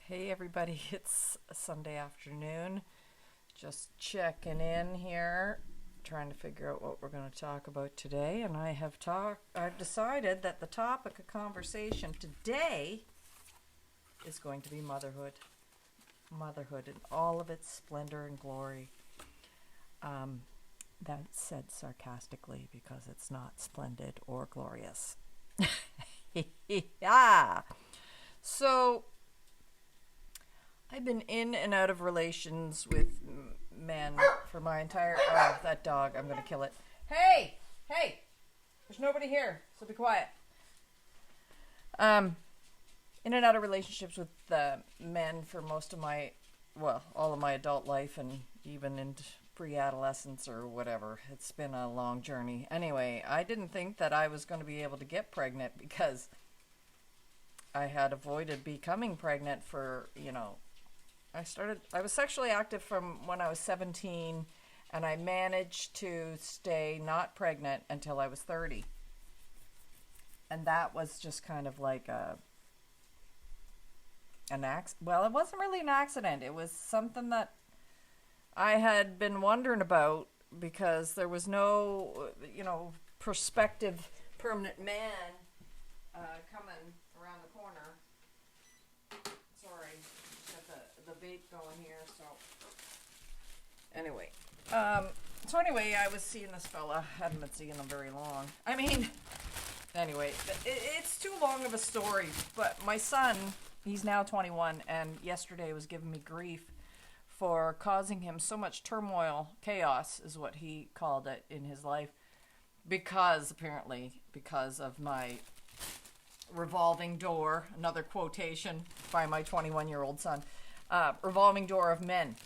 Hey everybody, it's a Sunday afternoon. Just checking in here, trying to figure out what we're going to talk about today. And I've decided that the topic of conversation today is going to be motherhood. Motherhood in all of its splendor and glory. Um, that's said sarcastically because it's not splendid or glorious. Yeah. So I've been in and out of relations with men for my entire. Oh, that dog! I'm gonna kill it. Hey, hey! There's nobody here, so be quiet. Um, in and out of relationships with men for most of my, all of my adult life, and even into pre-adolescence or whatever. It's been a long journey. Anyway, I didn't think that I was going to be able to get pregnant because I had avoided becoming pregnant for, I was sexually active from when I was 17, and I managed to stay not pregnant until I was 30. And that was just kind of like an accident. Well, it wasn't really an accident. It was something that I had been wondering about because there was no, prospective permanent man coming around the corner. Sorry, got the vape going here. So anyway, I was seeing this fella. Hadn't been seeing him very long. Anyway, it's too long of a story. But my son, he's now 21, and yesterday was giving me grief for causing him so much turmoil, chaos is what he called it in his life, because of my revolving door, another quotation by my 21-year-old son, revolving door of men.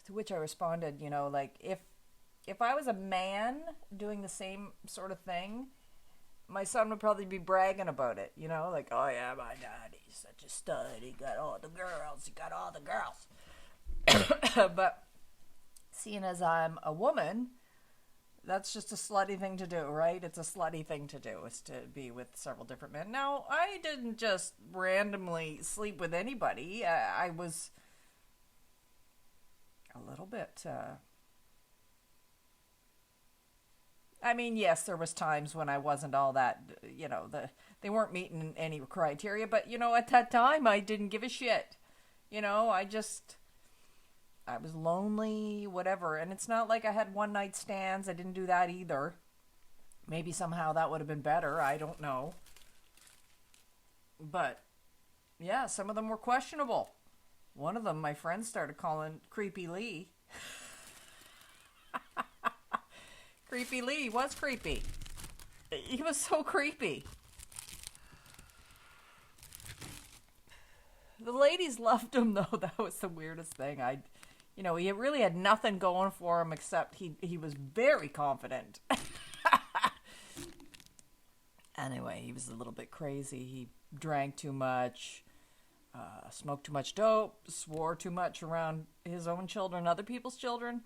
To which I responded, if I was a man doing the same sort of thing, my son would probably be bragging about it, oh yeah, my dad, he's such a stud, he got all the girls. But seeing as I'm a woman, that's just a slutty thing to do, right? It's a slutty thing to do, is to be with several different men. Now, I didn't just randomly sleep with anybody. I was a little bit, yes, there was times when I wasn't all that, they weren't meeting any criteria, but, at that time, I didn't give a shit. I was lonely, whatever, and it's not like I had one night stands. I didn't do that either. Maybe somehow that would have been better. I don't know. But, yeah, some of them were questionable. One of them, my friend started calling Creepy Lee. Creepy Lee was creepy. He was so creepy. The ladies loved him, though. That was the weirdest thing. He really had nothing going for him except he was very confident. Anyway, he was a little bit crazy. He drank too much, smoked too much dope, swore too much around his own children, other people's children.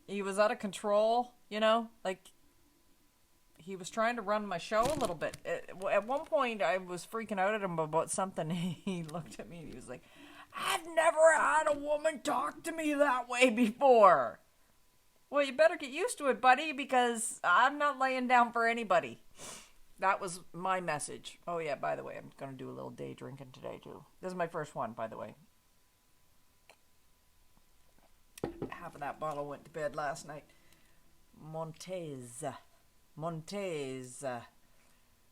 He was out of control, he was trying to run my show a little bit. At one point, I was freaking out at him about something. He looked at me and he was like, I've never had a woman talk to me that way before. Well, you better get used to it, buddy, because I'm not laying down for anybody. That was my message. Oh, yeah, by the way, I'm going to do a little day drinking today, too. This is my first one, by the way. Half of that bottle went to bed last night. Montez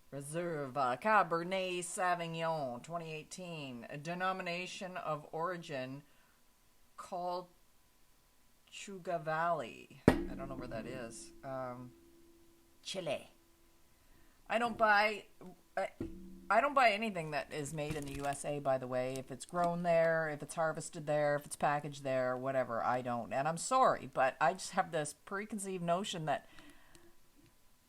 Reserve Cabernet Sauvignon 2018. A denomination of origin called Chuga Valley. I don't know where that is. Chile. I don't buy anything that is made in the USA, by the way. If it's grown there, if it's harvested there, if it's packaged there, whatever, I don't. And I'm sorry, but I just have this preconceived notion that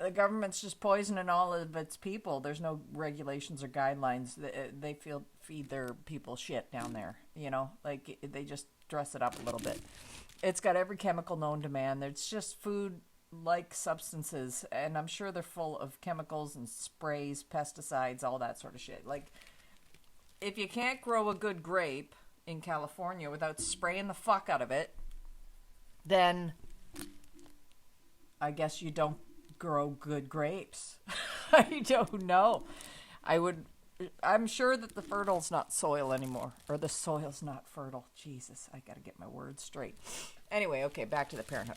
the government's just poisoning all of its people. There's no regulations or guidelines. They feed their people shit down there, they just dress it up a little bit. It's got every chemical known to man. It's just food like substances, and I'm sure they're full of chemicals and sprays, pesticides, all that sort of shit. Like, if you can't grow a good grape in California without spraying the fuck out of it, then I guess you don't grow good grapes. I don't know. I'm sure that the fertile's not soil anymore, or the soil's not fertile. Jesus, I gotta get my words straight. Anyway, okay, back to the parenthood.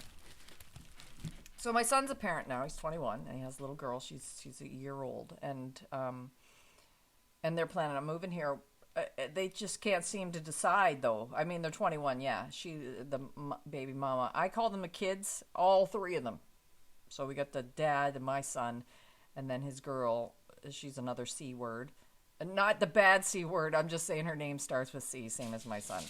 So my son's a parent now. He's 21, and he has a little girl. She's a year old, and they're planning on moving here. They just can't seem to decide, though. I mean, they're 21, yeah. The baby mama. I call them the kids, all three of them. So we got the dad and my son, and then his girl. She's another C word. Not the bad C word. I'm just saying her name starts with C, same as my son.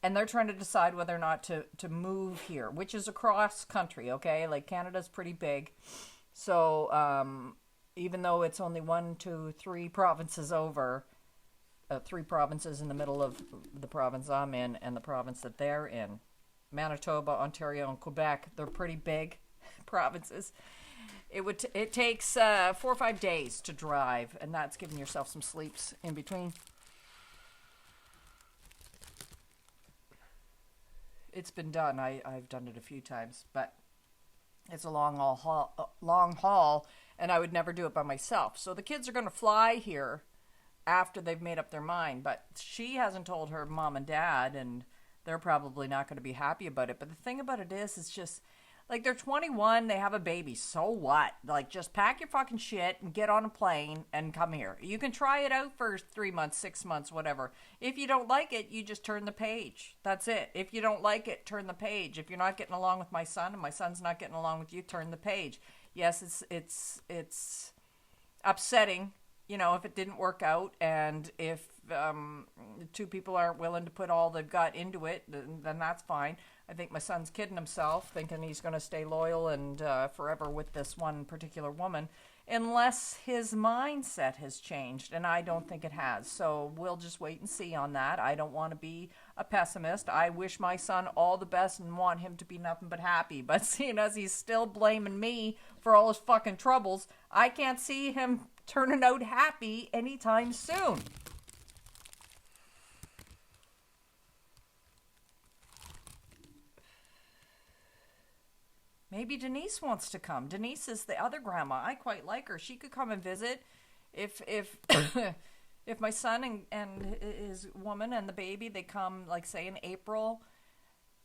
And they're trying to decide whether or not to move here, which is across country, okay? Like, Canada's pretty big. So, even though it's only 1, 2, 3 provinces over, 3 provinces in the middle of the province I'm in and the province that they're in, Manitoba, Ontario, and Quebec, they're pretty big provinces. It takes 4 or 5 days to drive, and that's giving yourself some sleeps in between. It's been done. I've done it a few times, but it's a long haul, and I would never do it by myself. So the kids are going to fly here after they've made up their mind, but she hasn't told her mom and dad, and they're probably not going to be happy about it. But the thing about it is, it's just, like, they're 21, they have a baby, so what? Like, just pack your fucking shit and get on a plane and come here. You can try it out for 3 months, 6 months, whatever. If you don't like it, you just turn the page. That's it. If you don't like it, turn the page. If you're not getting along with my son and my son's not getting along with you, turn the page. Yes, it's upsetting, you know, if it didn't work out, and if 2 people aren't willing to put all they've got into it, then that's fine. I think my son's kidding himself, thinking he's going to stay loyal and forever with this one particular woman, unless his mindset has changed, and I don't think it has. So we'll just wait and see on that. I don't want to be a pessimist. I wish my son all the best and want him to be nothing but happy. But seeing as he's still blaming me for all his fucking troubles, I can't see him turning out happy anytime soon. Maybe Denise wants to come. Denise is the other grandma. I quite like her. She could come and visit if if my son and his woman and the baby, they come, like, say in April.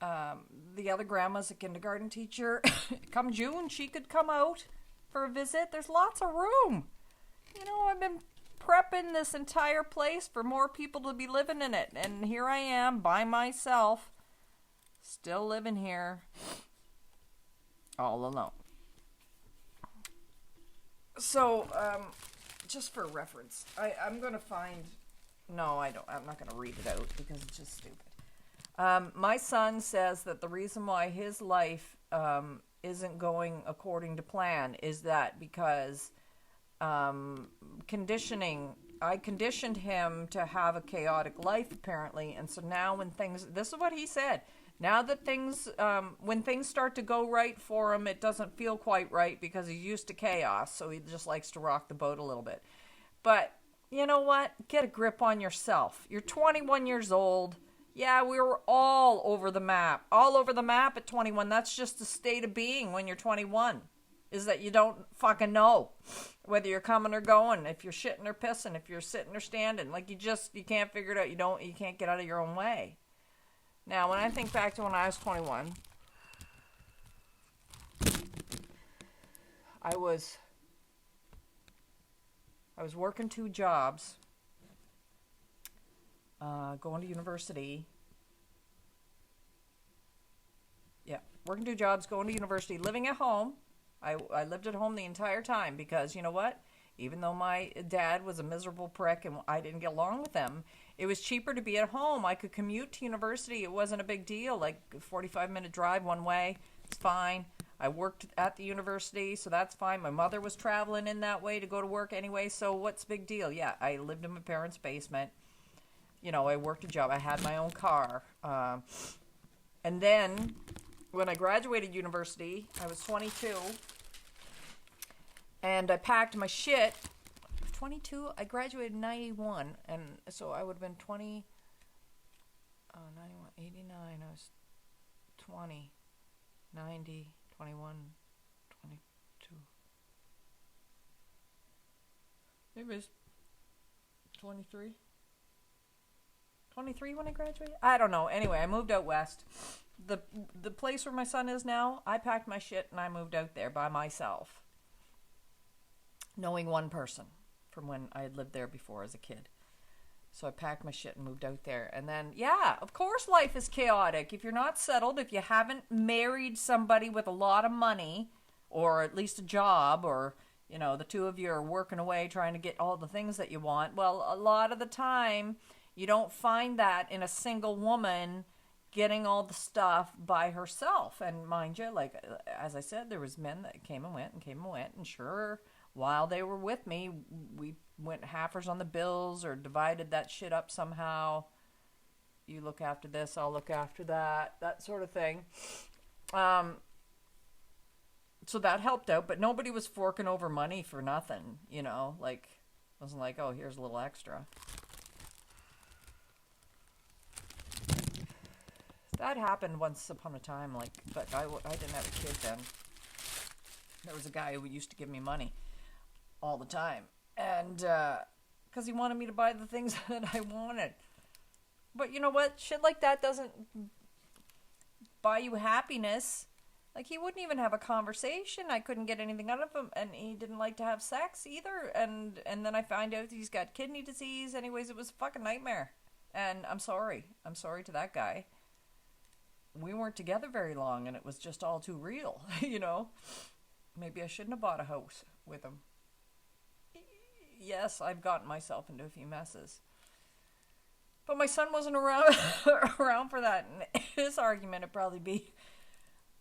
The other grandma's a kindergarten teacher. Come June, she could come out for a visit. There's lots of room. You know, I've been prepping this entire place for more people to be living in it. And here I am by myself, still living here, all alone. So, just for reference, I'm going to find... No, I don't. I'm not going to read it out because it's just stupid. My son says that the reason why his life isn't going according to plan is that because conditioning... I conditioned him to have a chaotic life, apparently, and so now when things... This is what he said. Now that things, when things start to go right for him, it doesn't feel quite right because he's used to chaos, so he just likes to rock the boat a little bit. But, you know what? Get a grip on yourself. You're 21 years old. Yeah, we were all over the map. All over the map at 21. That's just the state of being when you're 21. Is that you don't fucking know whether you're coming or going, if you're shitting or pissing, if you're sitting or standing. Like, you can't figure it out. You can't get out of your own way. Now, when I think back to when I was 21, I was working 2 jobs, going to university. Yeah, working 2 jobs, going to university, living at home. I lived at home the entire time because, you know what? Even though my dad was a miserable prick and I didn't get along with him, it was cheaper to be at home. I could commute to university. It wasn't a big deal, like a 45-minute drive one way. It's fine. I worked at the university, so that's fine. My mother was traveling in that way to go to work anyway, so what's the big deal? Yeah, I lived in my parents' basement. You know, I worked a job. I had my own car. And then when I graduated university, I was 22, and I packed my shit. 22? I graduated in 91, and so I would have been 20, 91, 89, I was 20, 90, 21, 22. Maybe it was 23. 23 when I graduated? I don't know. Anyway, I moved out west. The place where my son is now, I packed my shit and I moved out there by myself. Knowing one person from when I had lived there before as a kid. So I packed my shit and moved out there. And then, yeah, of course life is chaotic. If you're not settled, if you haven't married somebody with a lot of money, or at least a job, or, you know, the two of you are working away trying to get all the things that you want, well, a lot of the time, you don't find that in a single woman getting all the stuff by herself. And mind you, like, as I said, there was men that came and went and came and went, and sure, while they were with me, we went halfers on the bills or divided that shit up somehow. You look after this, I'll look after that, that sort of thing. So that helped out, but nobody was forking over money for nothing, you know, like, it wasn't like, oh, here's a little extra. That happened once upon a time, like, but I didn't have a kid then. There was a guy who used to give me money all the time, and because he wanted me to buy the things that I wanted. But you know what? Shit like that doesn't buy you happiness. Like, he wouldn't even have a conversation. I couldn't get anything out of him, and he didn't like to have sex either. And then I find out he's got kidney disease. Anyways, it was a fucking nightmare. And I'm sorry. I'm sorry to that guy. We weren't together very long, and it was just all too real, you know? Maybe I shouldn't have bought a house with him. Yes, I've gotten myself into a few messes. But my son wasn't around for that, and his argument would probably be,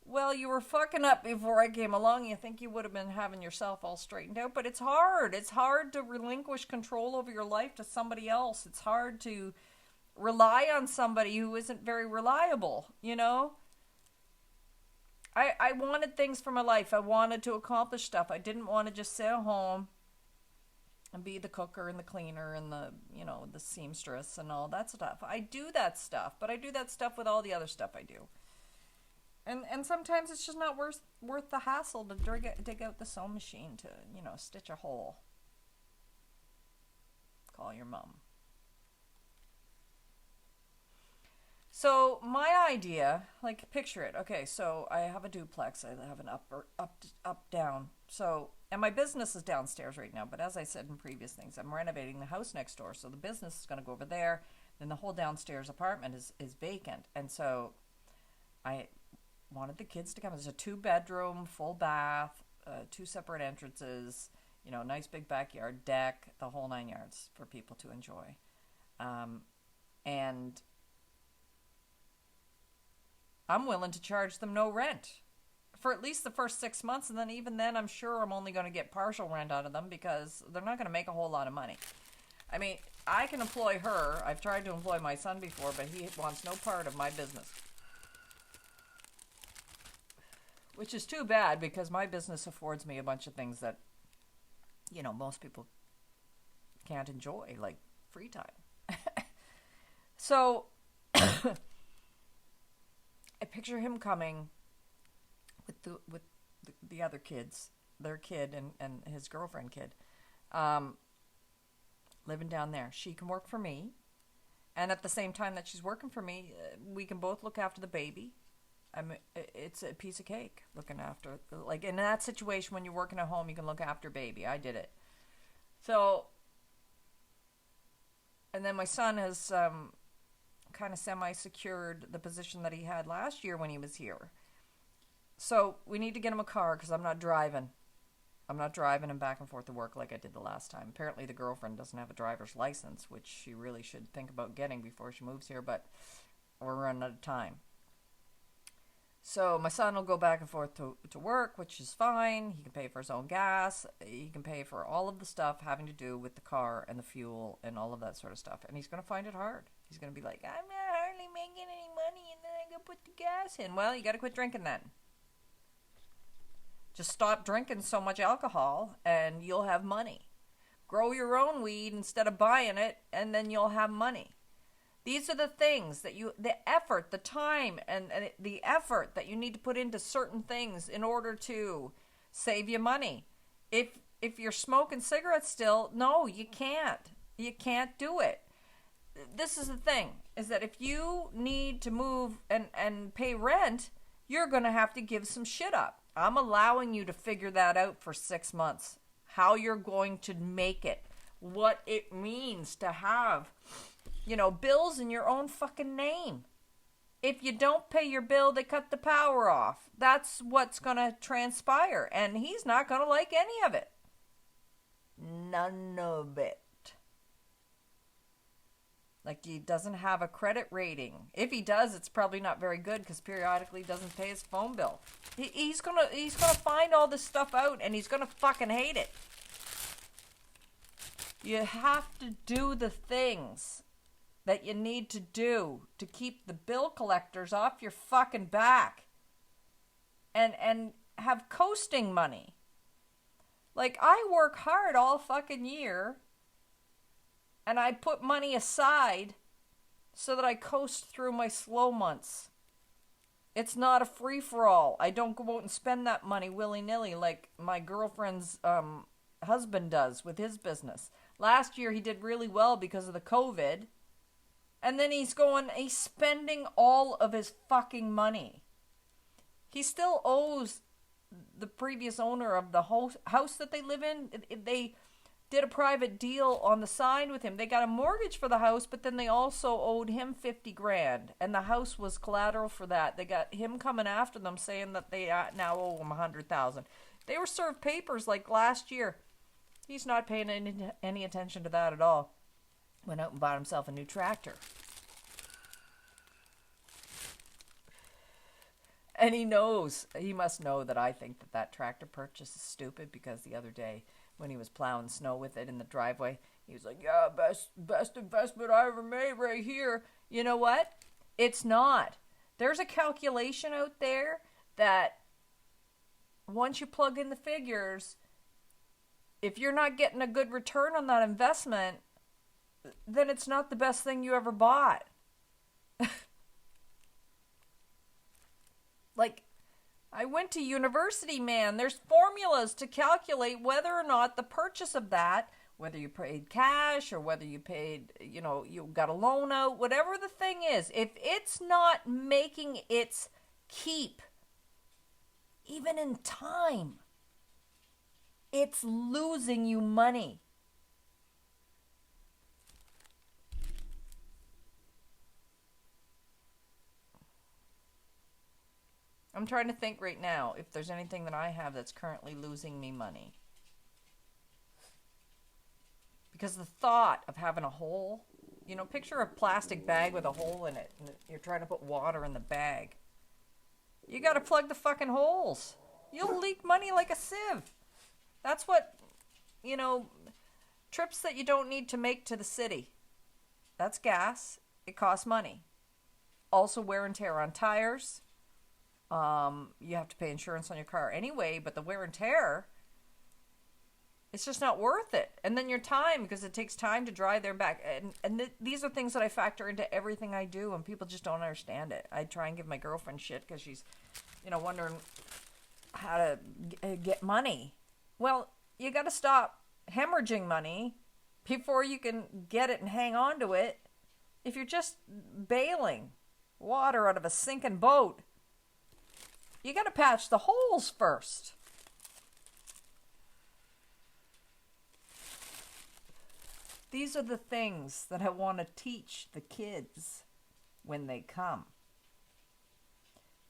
well, you were fucking up before I came along. You think you would have been having yourself all straightened out, but it's hard. It's hard to relinquish control over your life to somebody else. It's hard to rely on somebody who isn't very reliable, you know? I wanted things for my life. I wanted to accomplish stuff. I didn't want to just sit at home and be the cooker and the cleaner and the, you know, the seamstress and all that stuff. I do that stuff, but I do that stuff with all the other stuff I do. And sometimes it's just not worth the hassle to dig out the sewing machine to, you know, stitch a hole. Call your mom. So my idea, like, picture it. Okay, so I have a duplex. I have an up, down. So, and my business is downstairs right now. But as I said in previous things, I'm renovating the house next door. So the business is going to go over there. Then the whole downstairs apartment is vacant. And so I wanted the kids to come. There's a 2-bedroom, full bath, 2 separate entrances, you know, nice big backyard, deck, the whole 9 yards for people to enjoy. And I'm willing to charge them no rent for at least the first 6 months. And then even then, I'm sure I'm only going to get partial rent out of them because they're not going to make a whole lot of money. I mean, I can employ her. I've tried to employ my son before, but he wants no part of my business. Which is too bad because my business affords me a bunch of things that, you know, most people can't enjoy, like free time. So I picture him coming with the other kids, their kid and his girlfriend kid, living down there. She can work for me, and at the same time that she's working for me, we can both look after the baby. I mean, it's a piece of cake looking after. Like, in that situation, when you're working at home, you can look after baby. I did it. So, and then my son has kind of semi-secured the position that he had last year when he was here. So we need to get him a car because I'm not driving. I'm not driving him back and forth to work like I did the last time. Apparently the girlfriend doesn't have a driver's license, which she really should think about getting before she moves here, but we're running out of time. So my son will go back and forth to work, which is fine. He can pay for his own gas. He can pay for all of the stuff having to do with the car and the fuel and all of that sort of stuff. And he's going to find it hard. He's going to be like, I'm not hardly making any money, and then I ain't gonna put the gas in. Well, you gotta quit drinking then. Just stop drinking so much alcohol and you'll have money. Grow your own weed instead of buying it, and then you'll have money. These are the things that the effort, the time, and the effort that you need to put into certain things in order to save you money. If you're smoking cigarettes still, no, you can't. You can't do it. This is the thing, is that if you need to move and pay rent, you're going to have to give some shit up. I'm allowing you to figure that out for 6 months. How you're going to make it. What it means to have, bills in your own fucking name. If you don't pay your bill, they cut the power off. That's what's going to transpire. And he's not going to like any of it. None of it. Like, he doesn't have a credit rating. If he does, it's probably not very good because periodically he doesn't pay his phone bill. He's gonna find all this stuff out, and he's gonna fucking hate it. You have to do the things that you need to do to keep the bill collectors off your fucking back. And have coasting money. Like, I work hard all fucking year, and I put money aside so that I coast through my slow months. It's not a free-for-all. I don't go out and spend that money willy-nilly like my girlfriend's husband does with his business. Last year he did really well because of the COVID. And then he's spending all of his fucking money. He still owes the previous owner of the house that they live in. They did a private deal on the side with him. They got a mortgage for the house, but then they also owed him $50,000, and the house was collateral for that. They got him coming after them, saying that they now owe him $100,000. They were served papers like last year. He's not paying any attention to that at all. Went out and bought himself a new tractor. And he must know that I think that tractor purchase is stupid, because the other day when he was plowing snow with it in the driveway, he was like, yeah, best investment I ever made right here. You know what? It's not. There's a calculation out there that once you plug in the figures, if you're not getting a good return on that investment, then it's not the best thing you ever bought. Like, I went to university, man. There's formulas to calculate whether or not the purchase of that, whether you paid cash or whether you paid, you got a loan out, whatever the thing is, if it's not making its keep, even in time, it's losing you money. I'm trying to think right now if there's anything that I have that's currently losing me money. Because the thought of having a hole, picture a plastic bag with a hole in it, and you're trying to put water in the bag. You got to plug the fucking holes. You'll leak money like a sieve. That's what, trips that you don't need to make to the city. That's gas. It costs money. Also wear and tear on tires. You have to pay insurance on your car anyway, but the wear and tear, it's just not worth it. And then your time, because it takes time to drive there and back. And these are things that I factor into everything I do, and people just don't understand it. I try and give my girlfriend shit because she's, wondering how to get money. Well, you got to stop hemorrhaging money before you can get it and hang on to it. If you're just bailing water out of a sinking boat, you got to patch the holes first. These are the things that I want to teach the kids when they come.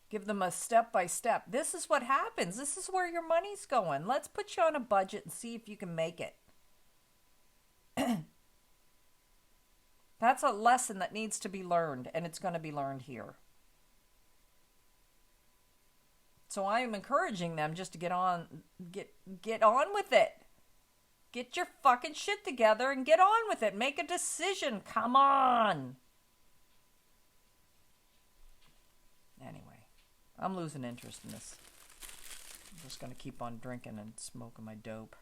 Give them a step-by-step. This is what happens. This is where your money's going. Let's put you on a budget and see if you can make it. That's a lesson that needs to be learned, and it's going to be learned here. So I am encouraging them just to get on with it. Get your fucking shit together and get on with it. Make a decision. Come on. I'm losing interest in this. I'm just gonna keep on drinking and smoking my dope.